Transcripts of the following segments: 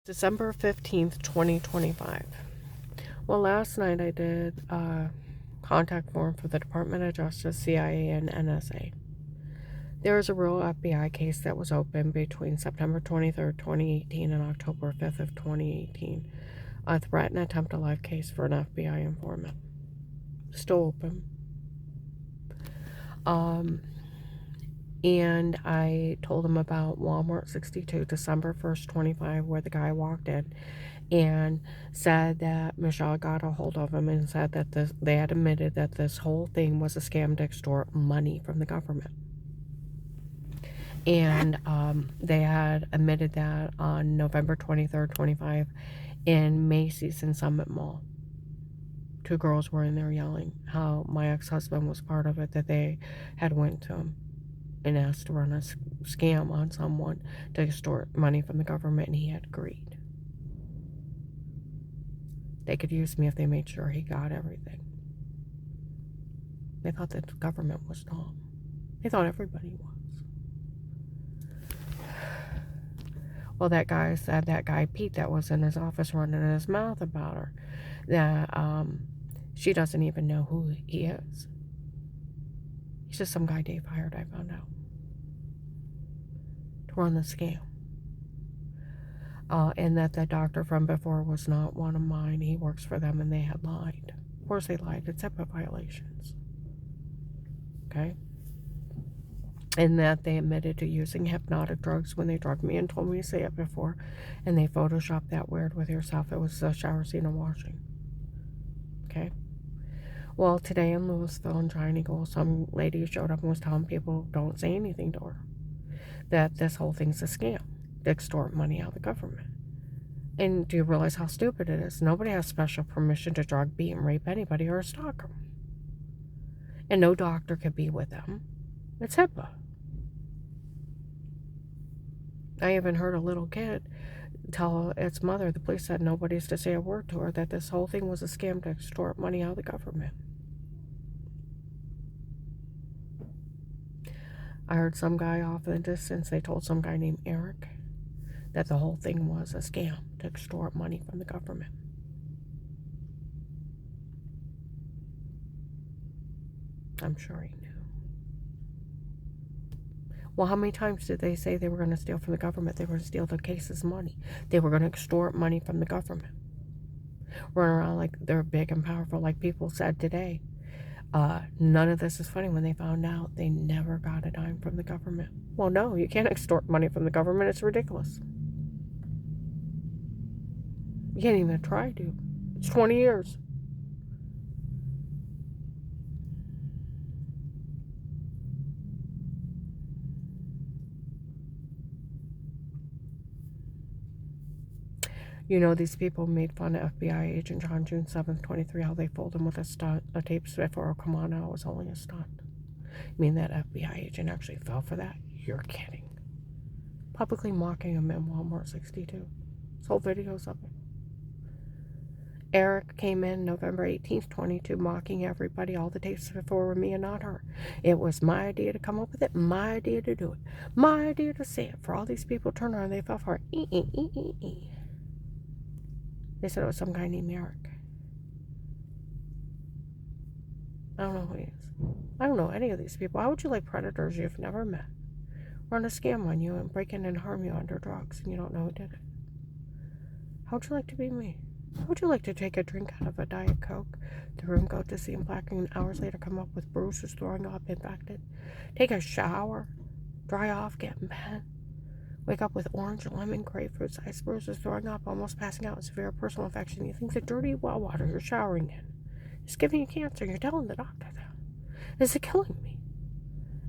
December 15th, 2025. Well, last night I did a contact form for the Department of Justice, CIA, and NSA. There was a real FBI case that was open between September 23rd, 2018 and October 5th of 2018. A threat and attempt to life case for an FBI informant. Still open. And I told him about Walmart 62, December 1st, 25, where the guy walked in and said that Michelle got a hold of him and said that they had admitted that this whole thing was a scam to extort money from the government. And they had admitted that on November 23rd, 25, in Macy's and Summit Mall. Two girls were in there yelling how my ex-husband was part of it, that they had went to him and asked to run a scam on someone to extort money from the government, and he had agreed. They could use me if they made sure he got everything. They thought that the government was dumb. They thought everybody was. Well, that guy said, that guy Pete that was in his office running his mouth about her, that she doesn't even know who he is. He's just some guy Dave hired, I found out, to run the scam. And that the doctor from before was not one of mine. He works for them, and they had lied. Of course they lied. It's HIPAA violations. Okay? And that they admitted to using hypnotic drugs when they drugged me and told me to say it before. And they photoshopped that weird with yourself. It was a shower scene of washing. Okay? Well, today in Louisville and Giant Eagle, some lady showed up and was telling people, don't say anything to her, that this whole thing's a scam to extort money out of the government. And do you realize how stupid it is? Nobody has special permission to drug, beat, and rape anybody or stalk them. And no doctor could be with them. It's HIPAA. I even heard a little kid tell its mother, the police said nobody's to say a word to her, that this whole thing was a scam to extort money out of the government. I heard some guy off in the distance, they told some guy named Eric that the whole thing was a scam to extort money from the government. I'm sure he knew. Well, how many times did they say they were going to steal from the government? They were going to steal the case's money. They were going to extort money from the government. Run around like they're big and powerful, like people said today. None of this is funny. When they found out, they never got a dime from the government. Well, no, you can't extort money from the government. It's ridiculous. You can't even try to. It's 20 years. You know, these people made fun of FBI agent John June 7th, 23, how they fooled him with a stunt, a tape before. Oh, come on now, it was only a stunt. You mean that FBI agent actually fell for that? You're kidding. Publicly mocking him in Walmart 62. This whole video's of it. Eric came in November 18th, 22, mocking everybody. All the tapes before were me and not her. It was my idea to come up with it, my idea to do it, my idea to say it. For all these people turned around, they fell for it. They said it was some guy named Eric. I don't know who he is. I don't know any of these people. How would you like predators you've never met run a scam on you and break in and harm you under drugs and you don't know who did it? How would you like to be me? How would you like to take a drink out of a Diet Coke, the room go to see him black, and hours later come up with bruises, throwing up, infected? Take a shower, dry off, get in bed, wake up with orange, lemon, grapefruit, ice bruises, throwing up, almost passing out, severe personal infection. You think the dirty well water you're showering in is giving you cancer. You're telling the doctor that. Is it killing me?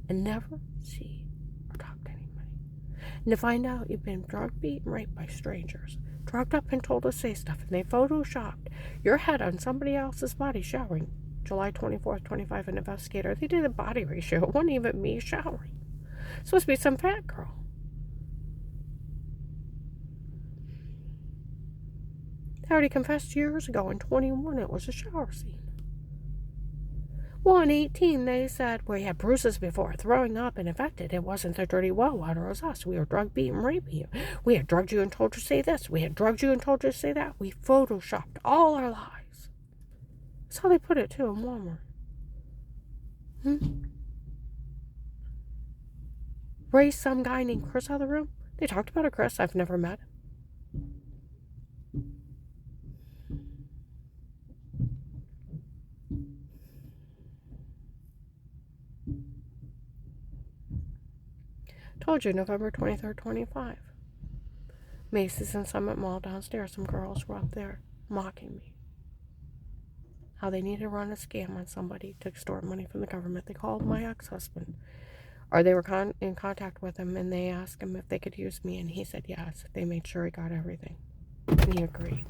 And never see or talk to anybody. And to find out you've been drugged, beat, and raped by strangers, drugged up and told to say stuff, and they photoshopped your head on somebody else's body showering. July 24th, 25, an investigator, they did a body ratio. It wasn't even me showering. It's supposed to be some fat girl. I already confessed years ago in 21 it was a shower scene. Well, in 18, they said we had bruises before, throwing up and infected. It wasn't the dirty well water, it was us. We were drug beat and raping you. We had drugged you and told you to say this. We had drugged you and told you to say that. We photoshopped all our lies. That's how they put it, too, in Walmart. Raised some guy named Chris out of the room. They talked about a Chris. I've never met him. Told you, November 23rd, 25. Macy's and Summit Mall downstairs. Some girls were up there mocking me. How they needed to run a scam on somebody to extort money from the government. They called my ex-husband. Or they were in contact with him, and they asked him if they could use me, and he said yes. They made sure he got everything. And he agreed.